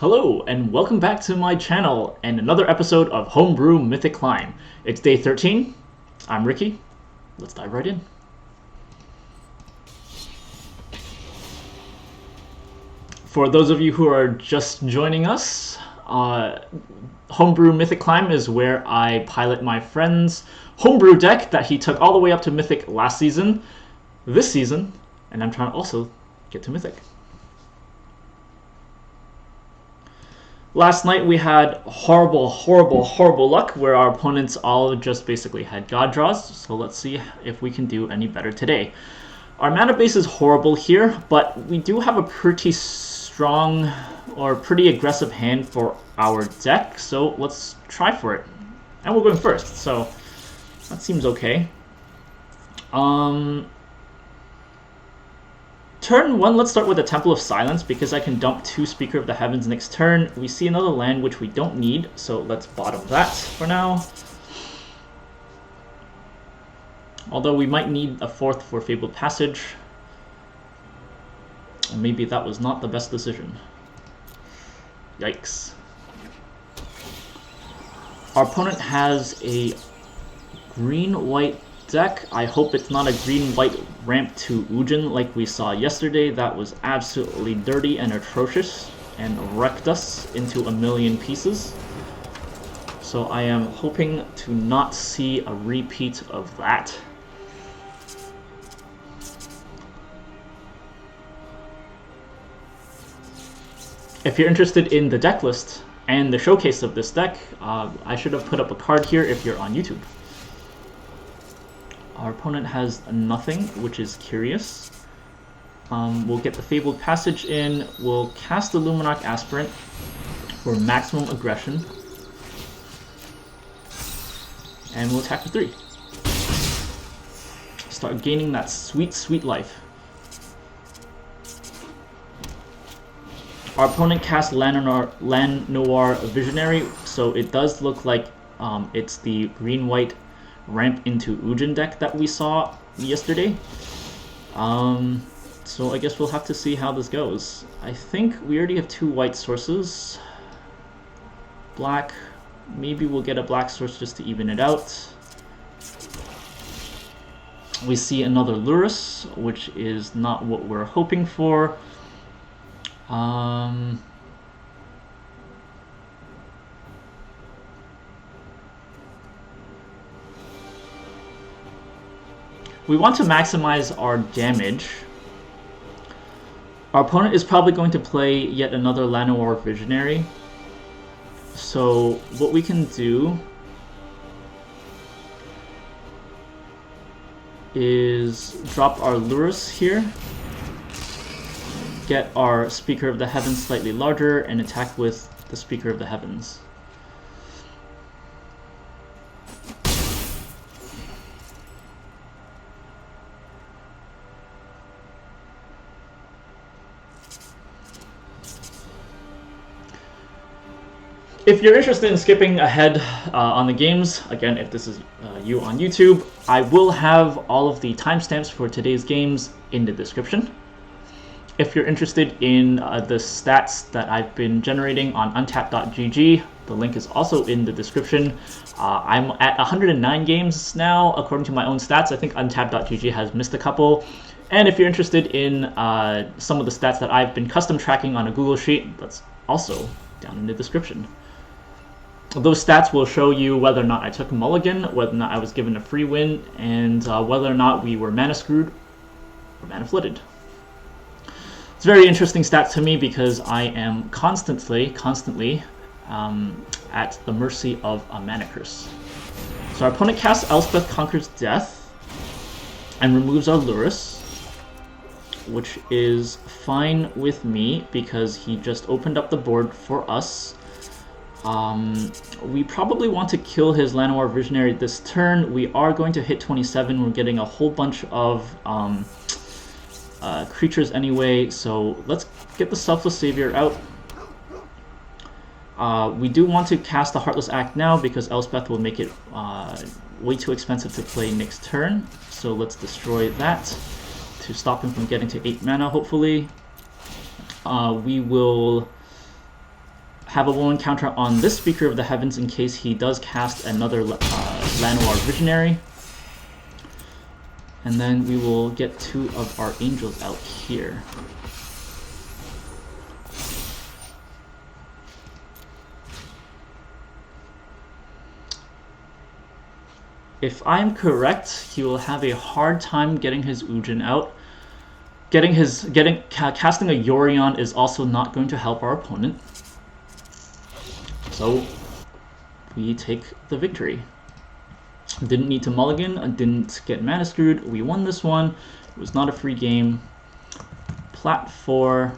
Hello, and welcome back to my channel and another episode of Homebrew Mythic Climb. It's day 13. I'm Ricky. Let's dive right in. For those of you who are just joining us, Homebrew Mythic Climb is where I pilot my friend's homebrew deck that he took all the way up to Mythic last season, this season, and I'm trying to also get to Mythic. Last night we had horrible luck where our opponents all just basically had god draws, so let's see if we can do any better today. Our mana base is horrible here, but we do have a pretty strong or pretty aggressive hand for our deck, so let's try for it. And we're going first, so that seems okay. Turn 1, let's start with the Temple of Silence because I can dump 2 Speaker of the Heavens next turn. We see another land which we don't need, so let's bottom that for now. Although we might need a 4th for Fabled Passage. Maybe that was not the best decision. Yikes. Our opponent has a green-white deck. I hope it's not a green-white ramp to Ujin like we saw yesterday. That was absolutely dirty and atrocious and wrecked us into a million pieces. So I am hoping to not see a repeat of that. If you're interested in the deck list and the showcase of this deck, I should have put up a card here if you're on YouTube. Our opponent has nothing, which is curious. We'll get the Fabled Passage in. We'll cast the Luminarch Aspirant for maximum aggression. And we'll attack for 3. Start gaining that sweet life. Our opponent casts Land Noir Visionary, so it does look like it's the green-white ramp into Ujin deck that we saw yesterday. So I guess we'll have to see how this goes. I think we already have 2 white sources. Black, maybe we'll get a black source just to even it out. We see another Lurus, which is not what we're hoping for. We want to maximize our damage. Our opponent is probably going to play yet another Land Noir Visionary. So what we can do is drop our Lurus here, get our Speaker of the Heavens slightly larger, and attack with the Speaker of the Heavens. If you're interested in skipping ahead on the games, again, if this is you on YouTube, I will have all of the timestamps for today's games in the description. If you're interested in the stats that I've been generating on untapped.gg, the link is also in the description. I'm at 109 games now, according to my own stats. I think untapped.gg has missed a couple. And if you're interested in some of the stats that I've been custom tracking on a Google Sheet, that's also down in the description. Those stats will show you whether or not I took a mulligan, whether or not I was given a free win, and whether or not we were mana screwed or mana flooded. It's very interesting stats to me because I am constantly at the mercy of a mana curse. So our opponent casts Elspeth Conquers Death and removes our Lurus, which is fine with me because he just opened up the board for us. We probably want to kill his Land Noir Visionary this turn. We are going to hit 27. We're getting a whole bunch of creatures anyway, so let's get the Selfless Savior out. We do want to cast the Heartless Act now because Elspeth will make it way too expensive to play next turn. So let's destroy that to stop him from getting to 8 mana, hopefully. We will have a Bo1 counter on this Speaker of the Heavens in case he does cast another Llanowar Visionary. And then we will get 2 of our Angels out here. If I'm correct, he will have a hard time getting his Ujin out. Casting a Yorion is also not going to help our opponent. So we take the victory. Didn't need to mulligan, didn't get mana screwed. We won this one. It was not a free game. Plat 4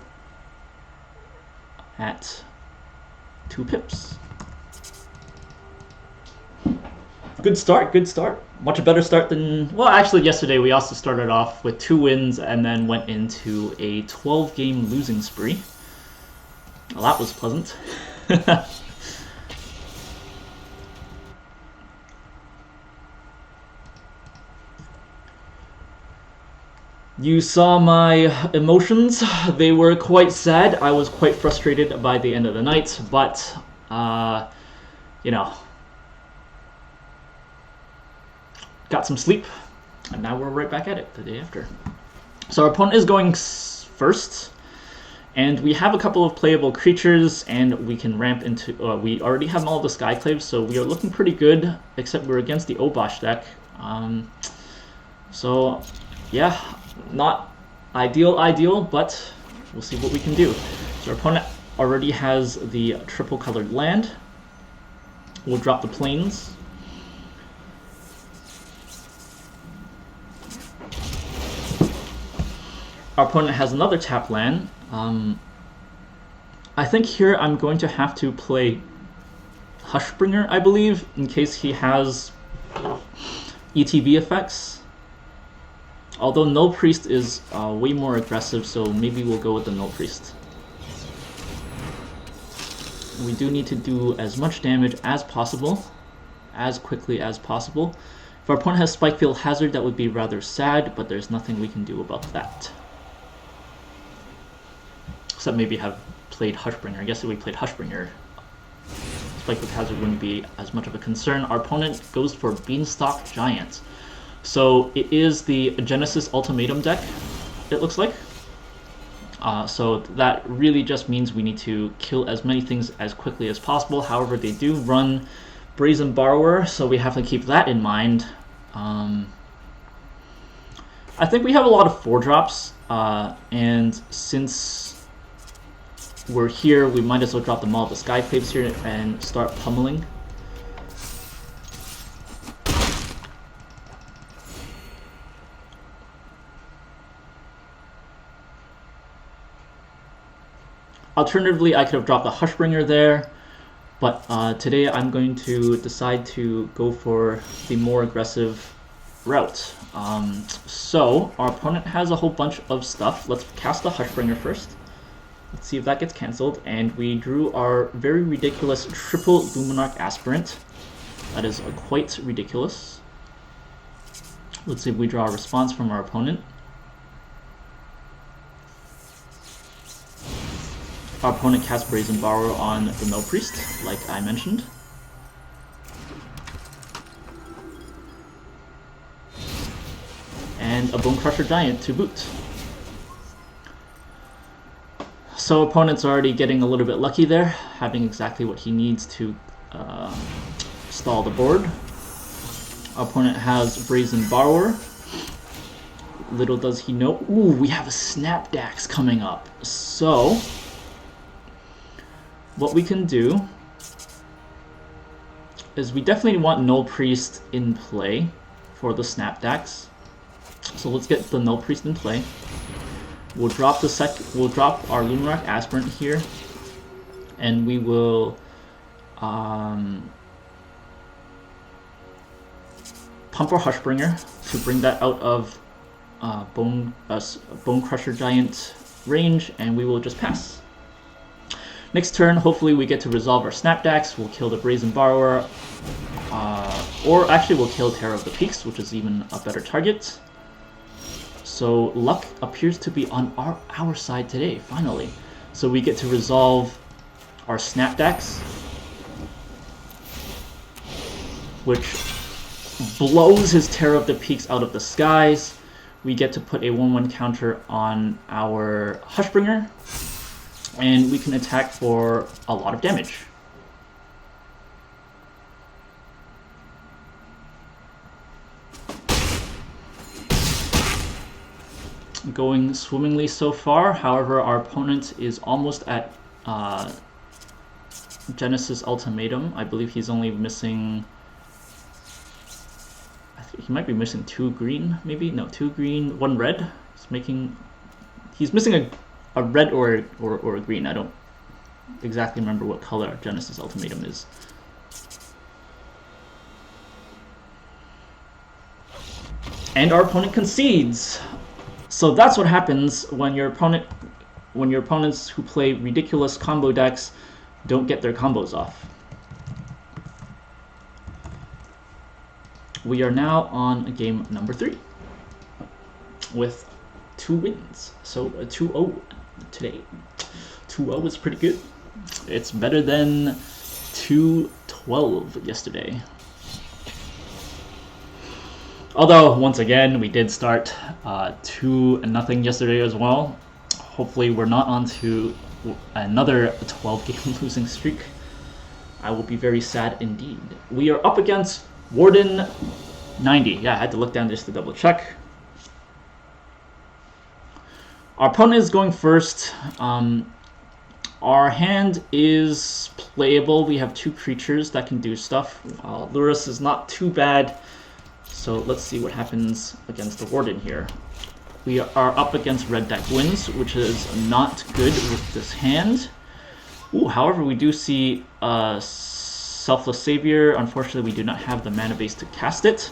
at 2 pips. Good start, good start. Much better start than... Well, actually, yesterday we also started off with 2 wins and then went into a 12-game losing spree. Well, that was pleasant. You saw my emotions. They were quite sad. I was quite frustrated by the end of the night, but, you know, got some sleep, and now we're right back at it the day after. So our opponent is going first, and we have a couple of playable creatures, and we can ramp into... we already have all the Skyclaves, so we are looking pretty good, except we're against the Obosh deck. So, yeah, not ideal, but we'll see what we can do. So our opponent already has the triple colored land. We'll drop the plains. Our opponent has another tap land. I think here I'm going to have to play Hushbringer, I believe, in case he has ETB effects. Although Null Priest is way more aggressive, so maybe we'll go with the Null Priest. We do need to do as much damage as possible, as quickly as possible. If our opponent has Spikefield Hazard, that would be rather sad, but there's nothing we can do about that. Except maybe have played Hushbringer. I guess if we played Hushbringer, Spikefield Hazard wouldn't be as much of a concern. Our opponent goes for Beanstalk Giant. So it is the Genesis Ultimatum deck, it looks like. So that really just means we need to kill as many things as quickly as possible. However, they do run Brazen Borrower, so we have to keep that in mind. I think we have a lot of 4-drops, and since we're here, we might as well drop them all the Skyclaves here and start pummeling. Alternatively, I could have dropped the Hushbringer there, but today I'm going to decide to go for the more aggressive route. So our opponent has a whole bunch of stuff. Let's cast the Hushbringer first. Let's see if that gets cancelled. And we drew our very ridiculous triple Luminarch Aspirant. That is quite ridiculous. Let's see if we draw a response from our opponent. Our opponent casts Brazen Borrower on the Null Priest, like I mentioned. And a Bone Crusher Giant to boot. So opponent's already getting a little bit lucky there, having exactly what he needs to stall the board. Our opponent has Brazen Borrower. Little does he know, ooh, we have a Snapdax coming up. So what we can do is we definitely want Null Priest in play for the Snapdax. So let's get the Null Priest in play. We'll drop our Luminarch Aspirant here, and we will pump our Hushbringer to bring that out of Bone Crusher Giant range, and we will just pass. Next turn, hopefully we get to resolve our Snapdax. We'll kill the Brazen Borrower, or actually we'll kill Terror of the Peaks, which is even a better target. So luck appears to be on our side today, finally. So we get to resolve our Snapdax, which blows his Terror of the Peaks out of the skies. We get to put a 1/1 counter on our Hushbringer, and we can attack for a lot of damage. Going swimmingly so far. However, our opponent is almost at Genesis Ultimatum. I believe he's only missing... I think he might be missing 2 green, maybe? No, 2 green, 1 red. He's missing a red or a green. I don't exactly remember what color Genesis Ultimatum is. And our opponent concedes. So that's what happens when your opponents who play ridiculous combo decks don't get their combos off. We are now on game number 3 with 2 wins. So a 2-0 today. 2-0 is pretty good. It's better than 2-12 yesterday. Although, once again, we did start 2-0 yesterday as well. Hopefully we're not on to another 12-game losing streak. I will be very sad indeed. We are up against Warden 90. Yeah, I had to look down just to double check. Our opponent is going first. Our hand is playable. We have 2 creatures that can do stuff. Lurrus is not too bad. So let's see what happens against the Warden here. We are up against Red Deck Wins, which is not good with this hand. Ooh, however, we do see Selfless Savior. Unfortunately, we do not have the mana base to cast it.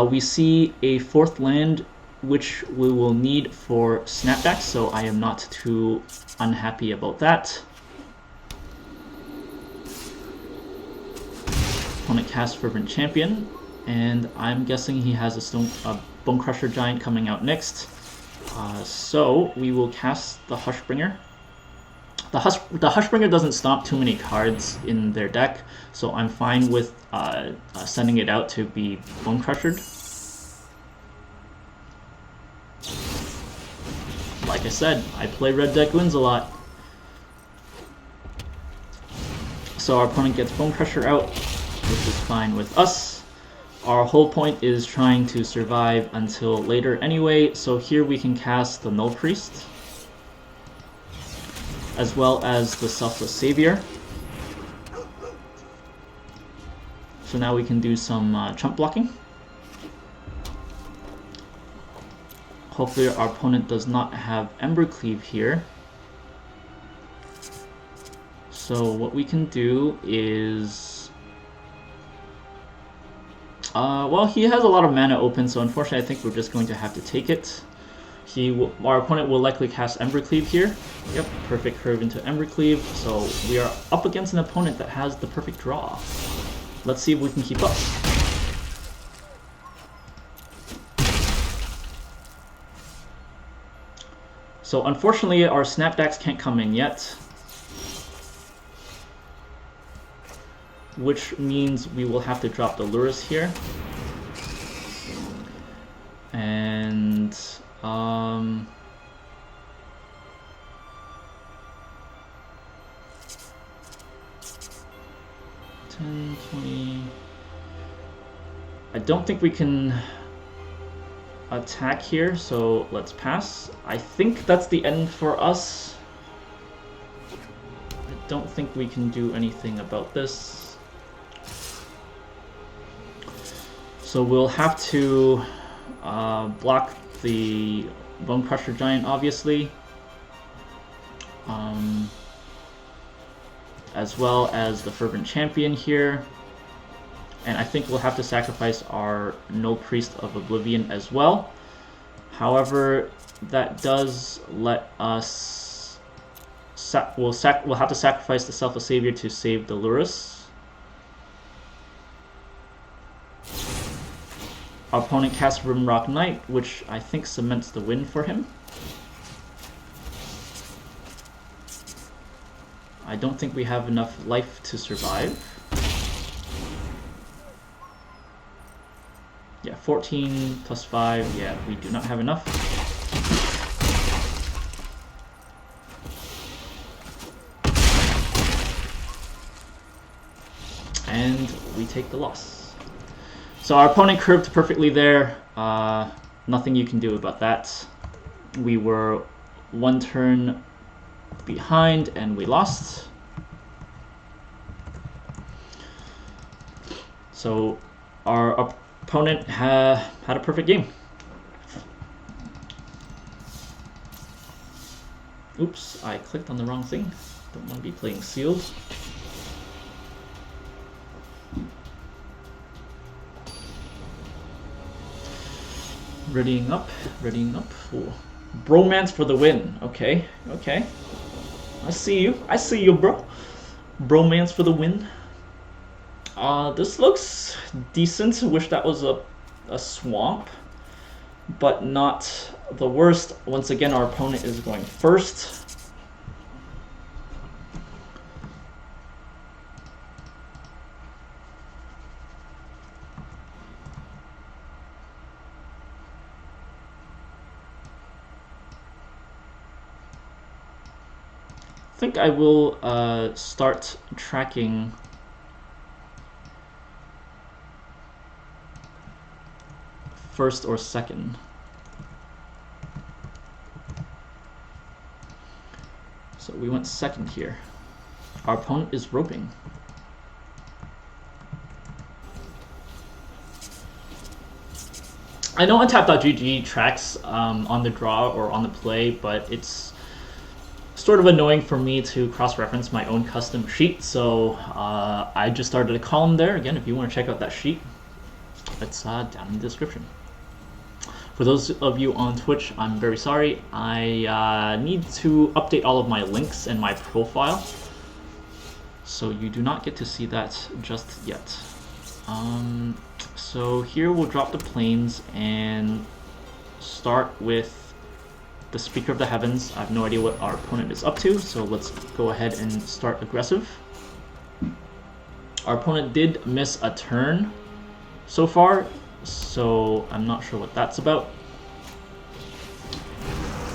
We see a 4th land, which we will need for Snapdax, so I am not too unhappy about that. Opponent casts Fervent Champion. And I'm guessing he has a Bone Crusher Giant coming out next. So we will cast the Hushbringer. The Hushbringer doesn't stomp too many cards in their deck, so I'm fine with sending it out to be Bone Crushered. Like I said, I play Red Deck Wins a lot. So our opponent gets Bone Crusher out, which is fine with us. Our whole point is trying to survive until later anyway, so here we can cast the Null Priest, as well as the Selfless Savior. So now we can do some chump blocking. Hopefully our opponent does not have Embercleave here. So what we can do is... well, he has a lot of mana open, so unfortunately I think we're just going to have to take it. Our opponent will likely cast Embercleave here. Yep, perfect curve into Embercleave. So we are up against an opponent that has the perfect draw. Let's see if we can keep up. So unfortunately our Snapdax can't come in yet, which means we will have to drop the Lurrus here. And 10, 20... I don't think we can attack here, so let's pass. I think that's the end for us. I don't think we can do anything about this. So we'll have to block the Bone Crusher Giant, obviously, as well as the Fervent Champion here. And I think we'll have to sacrifice our Null Priest of Oblivion as well. However, that does let us... we'll have to sacrifice the Selfless Savior to save the Lurrus. Our opponent casts Rimrock Knight, which I think cements the win for him. I don't think we have enough life to survive. Yeah, 14 plus 5. Yeah, we do not have enough. And we take the loss. So our opponent curved perfectly there. Nothing you can do about that. We were one turn behind and we lost. So our opponent had a perfect game. Oops, I clicked on the wrong thing. Don't want to be playing sealed. Readying up for bromance for the win. Okay, okay. I see you, bro. Bromance for the win. This looks decent. Wish that was a swamp, but not the worst. Once again, our opponent is going first. I think I will start tracking first or second. So we went second here. Our opponent is roping. I know Untap.gg tracks on the draw or on the play, but it's sort of annoying for me to cross-reference my own custom sheet, so I just started a column there. Again, if you want to check out that sheet, it's down in the description. For those of you on Twitch, I'm very sorry. I need to update all of my links and my profile, so you do not get to see that just yet. So here we'll drop the planes and start with the Speaker of the Heavens. I have no idea what our opponent is up to, so let's go ahead and start aggressive. Our opponent did miss a turn so far, so I'm not sure what that's about.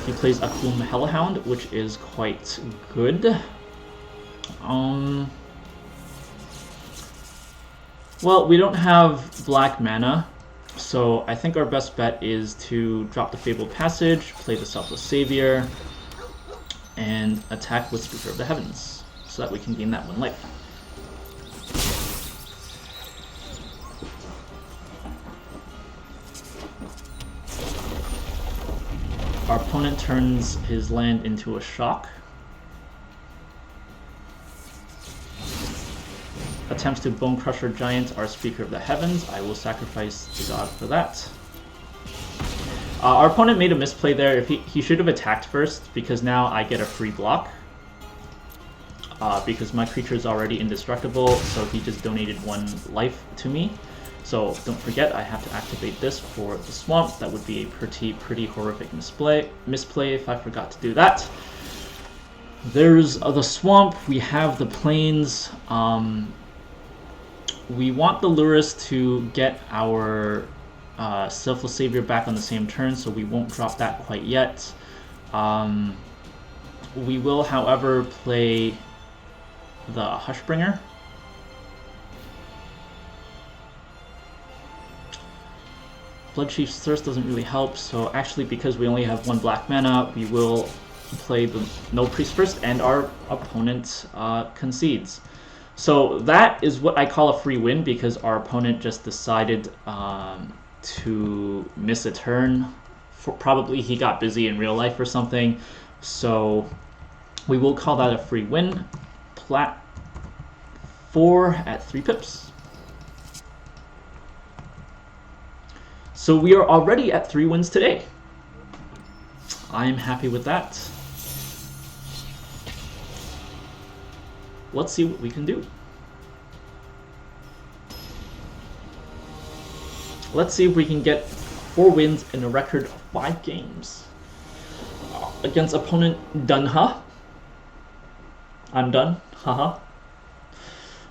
He plays Aklum Hellhound, which is quite good. Well, we don't have black mana, so I think our best bet is to drop the Fabled Passage, play the Selfless Savior, and attack with Speaker of the Heavens, so that we can gain that one life. Our opponent turns his land into a shock. Attempts to Bone Crusher Giant our Speaker of the Heavens. I will sacrifice the god for that. Our opponent made a misplay there. If he should have attacked first, because now I get a free block. Because my creature is already indestructible, so he just donated 1 life to me. So don't forget, I have to activate this for the swamp. That would be a pretty horrific misplay if I forgot to do that. There's the swamp. We have the plains. We want the Lurrus to get our Selfless Savior back on the same turn, so we won't drop that quite yet. We will, however, play the Hushbringer. Bloodchief's Thirst doesn't really help, so actually because we only have 1 black mana, we will play the No Priest first, and our opponent concedes. So that is what I call a free win, because our opponent just decided to miss a turn. Probably he got busy in real life or something, so we will call that a free win. Plat 4 at 3 pips. So we are already at 3 wins today. I am happy with that. Let's see what we can do. Let's see if we can get 4 wins in a record of 5 games. Against opponent Dunha. I'm done. Haha.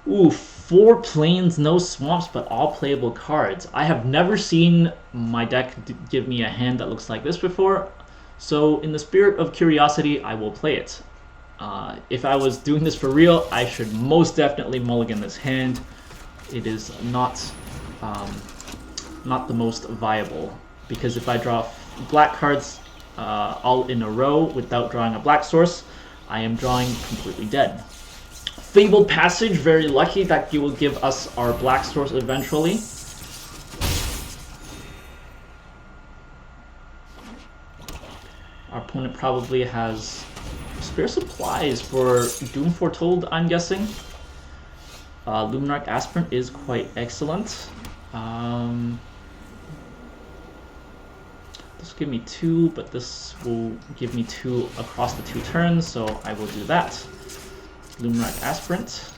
Ooh, 4 plains, no swamps, but all playable cards. I have never seen my deck give me a hand that looks like this before, so in the spirit of curiosity, I will play it. If I was doing this for real, I should most definitely mulligan this hand. It is not the most viable, because if I draw black cards all in a row without drawing a black source, I am drawing completely dead. Fabled Passage, very lucky that you will give us our black source eventually. Our opponent probably has spare supplies for Doom Foretold, I'm guessing. Luminarch Aspirant is quite excellent. This will give me 2, but this will give me 2 across the 2 turns, so I will do that. Luminarch Aspirant.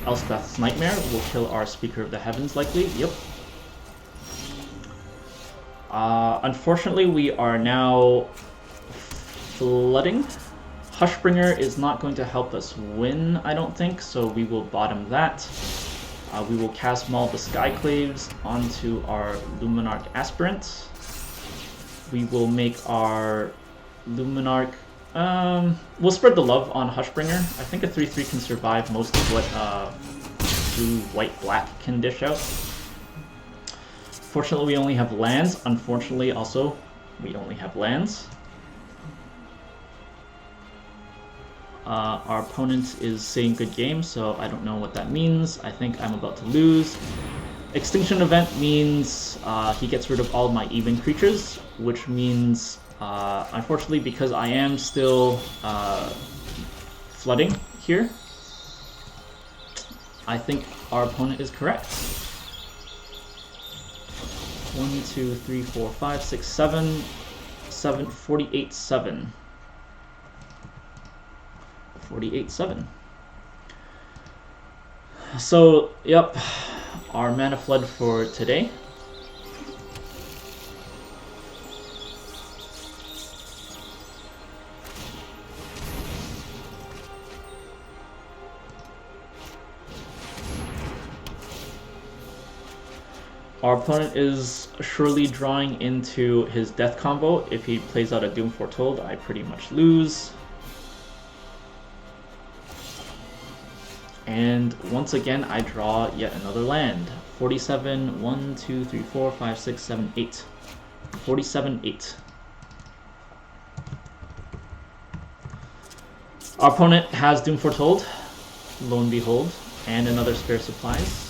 Elspeth's Nightmare will kill our Speaker of the Heavens, likely. Yep. Unfortunately, we are now flooding. Hushbringer is not going to help us win, I don't think, so we will bottom that. We will cast Maul of the Skyclaves onto our Luminarch Aspirant. We will make our Luminarch... we'll spread the love on Hushbringer. I think a 3/3 can survive most of what blue, white, black can dish out. Fortunately, we only have lands. Unfortunately, also, we only have lands. Our opponent is saying good game, so I don't know what that means. I think I'm about to lose. Extinction Event means he gets rid of all of my even creatures, which means, unfortunately, because I am still flooding here, I think our opponent is correct. 1, 2, 3, 4, 5, 6, 7, 48-7. 48-7. So, yep, our mana flood for today. Our opponent is surely drawing into his death combo. If he plays out a Doom Foretold, I pretty much lose. And once again, I draw yet another land. 47, 1, 2, 3, 4, 5, 6, 7, 8. 47, 8. Our opponent has Doom Foretold, lo and behold, and another spare supplies.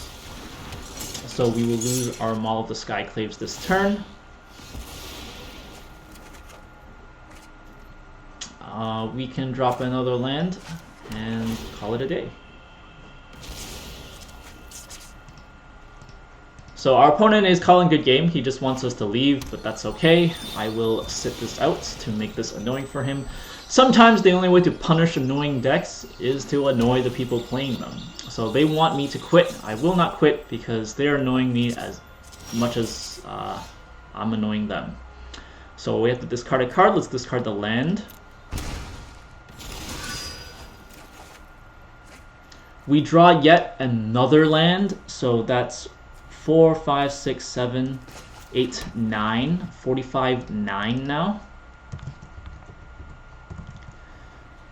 So we will lose our Maul of the Skyclaves this turn. We can drop another land and call it a day. So our opponent is calling good game. He just wants us to leave, but that's okay. I will sit this out to make this annoying for him. Sometimes the only way to punish annoying decks is to annoy the people playing them. So they want me to quit. I will not quit because they're annoying me as much as I'm annoying them. So we have to discard a card. Let's discard the land. We draw yet another land, so that's 4, 5, 6, 7, 8, 9. 45, 9 now.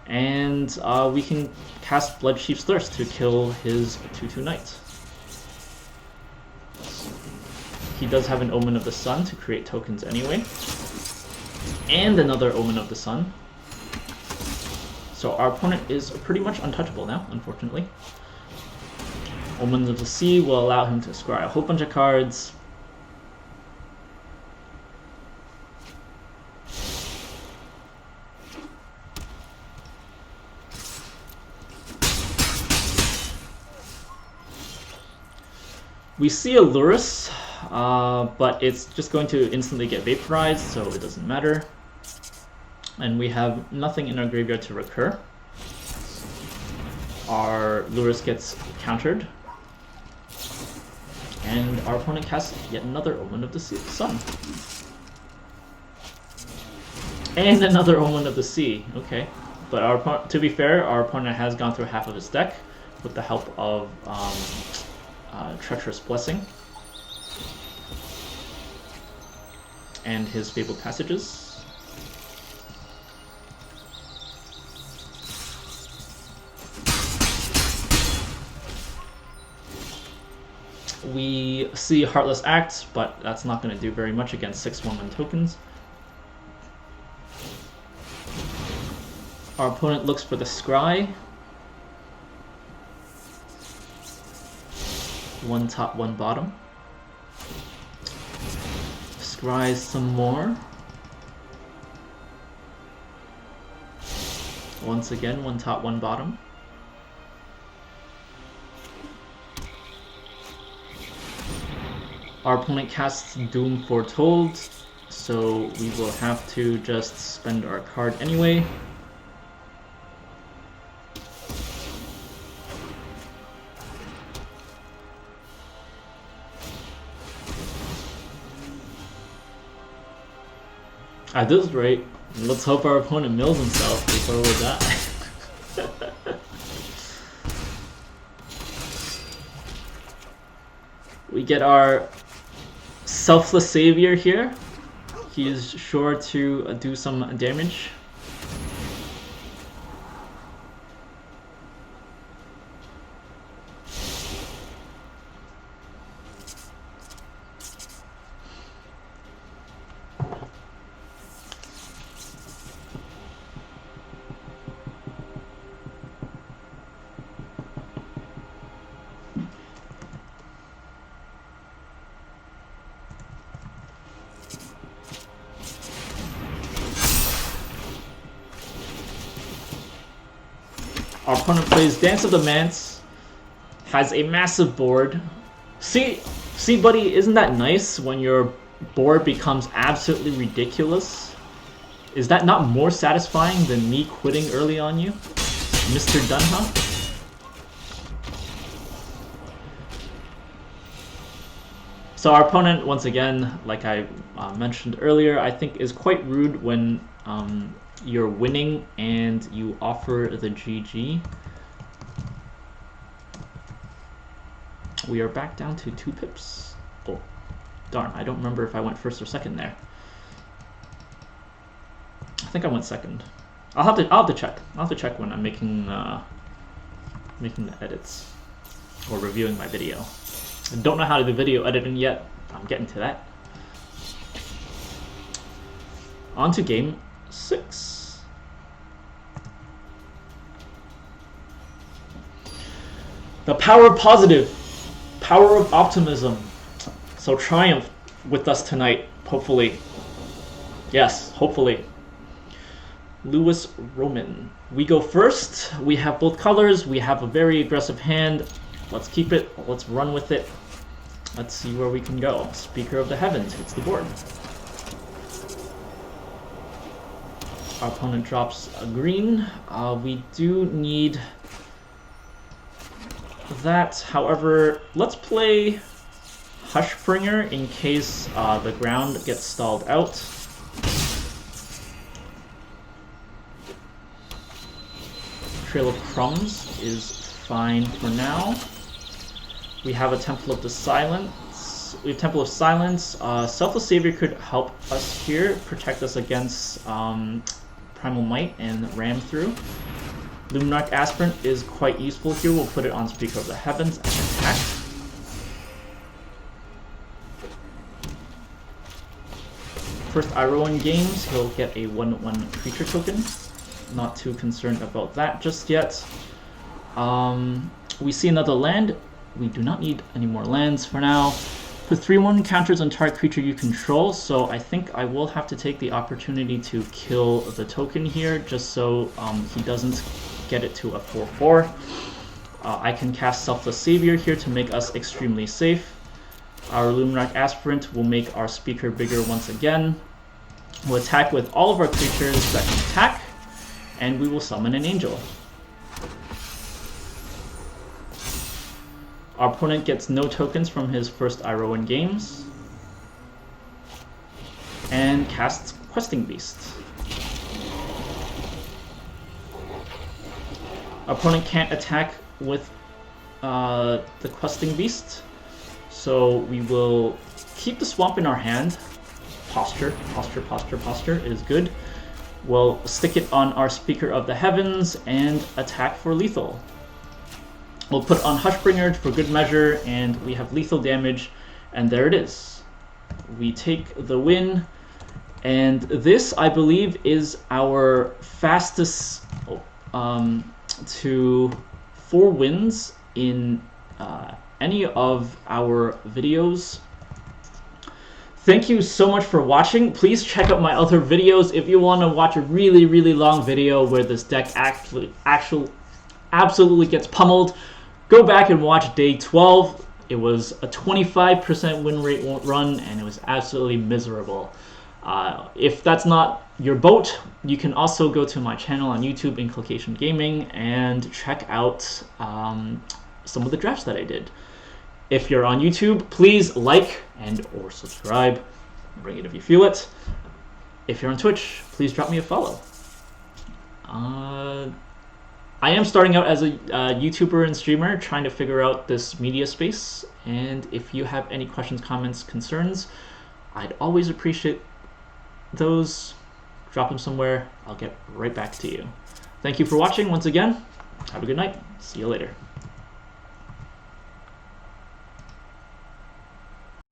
And we can cast Bloodchief's Thirst to kill his 2/2 knight. He does have an Omen of the Sun to create tokens anyway. And another Omen of the Sun. So our opponent is pretty much untouchable now, unfortunately. Omens of the Sea will allow him to scry a whole bunch of cards. We see a Lurrus, but it's just going to instantly get vaporized, so it doesn't matter. And we have nothing in our graveyard to recur. Our Lurrus gets countered. And our opponent casts yet another Omen of the Sun. And another Omen of the Sea. Okay. But to be fair, our opponent has gone through half of his deck with the help of Treacherous Blessing and his Fabled Passages. We see Heartless Act, but that's not going to do very much against 6 1/1 tokens. Our opponent looks for the Scry. 1 top, 1 bottom. Scries some more. Once again, 1 top, 1 bottom. Our opponent casts Doom Foretold, so we will have to just spend our card anyway. At this rate, let's hope our opponent mills himself before we die. We get our Selfless Savior here. He is sure to do some damage. Our opponent plays Dance of the Manse, has a massive board. See buddy, isn't that nice when your board becomes absolutely ridiculous? Is that not more satisfying than me quitting early on you, Mr. Dunha? So our opponent, once again, like I mentioned earlier, I think is quite rude when you're winning and you offer the GG. We are back down to 2 pips. Oh, darn, I don't remember if I went first or second there. I think I went second. I'll have to check. I'll have to check when I'm making the edits or reviewing my video. I don't know how to do video editing yet. I'm getting to that. On to game 6. The power of positive, power of optimism. So triumph with us tonight, hopefully. Yes, hopefully. Lewis Roman. We go first. We have both colors. We have a very aggressive hand. Let's keep it. Let's run with it. Let's see where we can go. Speaker of the Heavens hits the board. Our opponent drops a green. We do need that. However, let's play Hushbringer in case the ground gets stalled out. Trail of Crumbs is fine for now. We have a Temple of the Silence. We have Temple of Silence. Selfless Savior could help us here, protect us against Primal Might and Ram through. Luminarch Aspirant is quite useful here. We'll put it on Speaker of the Heavens and attack. First Iroan games, he'll get a 1/1 creature token. Not too concerned about that just yet. We see another land. We do not need any more lands for now. Put 3/1 counters on target creature you control, so I think I will have to take the opportunity to kill the token here, just so he doesn't get it to a 4/4. I can cast Selfless Savior here to make us extremely safe. Our Luminarch Aspirant will make our speaker bigger once again. We'll attack with all of our creatures that can attack, and we will summon an angel. Our opponent gets no tokens from his first Iroan games. And casts Questing Beast. Our opponent can't attack with the Questing Beast, so we will keep the Swamp in our hand. Posture is good. We'll stick it on our Speaker of the Heavens and attack for lethal. We'll put on Hushbringer for good measure, and we have lethal damage, and there it is. We take the win, and this, I believe, is our fastest to 4 wins in any of our videos. Thank you so much for watching. Please check out my other videos if you want to watch a really, really long video where this deck absolutely gets pummeled. Go back and watch day 12. It was a 25% win rate run, and it was absolutely miserable. If that's not your boat, you can also go to my channel on YouTube, Inculcation Gaming, and check out some of the drafts that I did. If you're on YouTube, please like and or subscribe. Bring it if you feel it. If you're on Twitch, please drop me a follow. I am starting out as a YouTuber and streamer, trying to figure out this media space. And if you have any questions, comments, concerns, I'd always appreciate those. Drop them somewhere. I'll get right back to you. Thank you for watching once again. Have a good night. See you later.